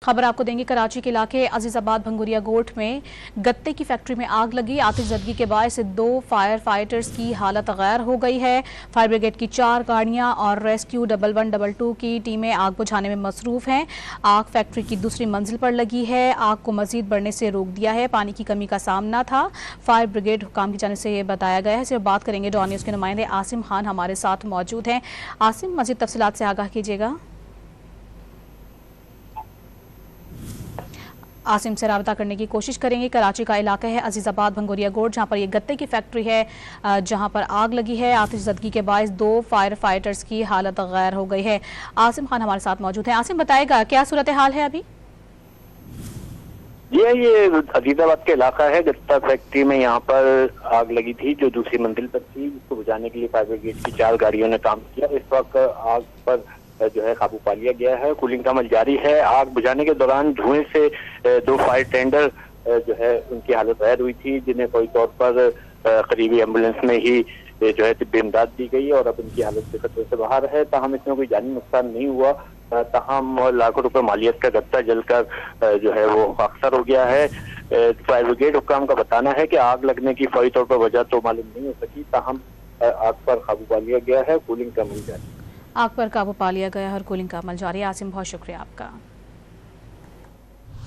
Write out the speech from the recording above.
खबर आपको देंगे। कराची के इलाके अजीजाबाद भंगुरिया गोट में गत्ते की फैक्ट्री में आग लगी। आतिशज़दगी के बायस 2 फायर फाइटर्स की हालत गैर हो गई है। फायर ब्रिगेड की 4 गाड़ियां और रेस्क्यू 1122 की टीमें आग बुझाने में मसरूफ हैं। आग फैक्ट्री की दूसरी मंजिल पर लगी है। आग को मजीद बढ़ने से रोक दिया है। पानी की कमी का सामना था। फायर ब्रिगेड हुक्काम की जानिब से ये बताया गया है। सिर्फ बात करेंगे डॉन न्यूज़ के नुमाइंदे आसिम खान हमारे साथ मौजूद हैं। आसिम, मजीद तफसीलात से आगाह कीजिएगा। आसिम से राबता करने की कोशिश करेंगे। कराची का इलाका है अजीजाबाद भंगुरिया गोट, जहां पर ये गत्ते की फैक्ट्री है, जहां पर आग लगी है। आतिशज़दगी के बायस 2 फायर फाइटर्स की हालत गैर हो गई है। आसिम खान हमारे साथ मौजूद हैं। आसिम, बताएगा क्या सूरत हाल है अभी? ये अजीजाबाद का इलाका है। गत्ता फैक्ट्री में यहाँ पर आग लगी थी जो दूसरी मंजिल पर थी, जिसको बुझाने के लिए फायर ब्रिगेड की 4 गाड़ियों ने काम किया। इस वक्त आग पर जो है काबू पा लिया गया है। कूलिंग का अमल जारी है। आग बुझाने के दौरान धुएं से 2 फायर टेंडर जो है उनकी हालत गैर हुई थी, जिन्हें कोई तौर पर करीबी एम्बुलेंस में ही जो है तिब्बी इमदाद दी गई और अब इनकी हालत से खतरे से बाहर है। ताहम इसमें कोई जानी नुकसान नहीं हुआ। ताहम लाखों रुपए मालियत का गत्ता जलकर जो है वो खाकसार हो गया है। फायर ब्रिगेड हुक्काम का बताना है कि आग लगने की फौरी तौर पर वजह तो मालूम नहीं हो सकी। ताहम आग पर काबू पा लिया गया है। कूलिंग का अमल जारी। आग पर काबू पा लिया गया और कूलिंग का अमल जारी है। आसिम, बहुत शुक्रिया आपका।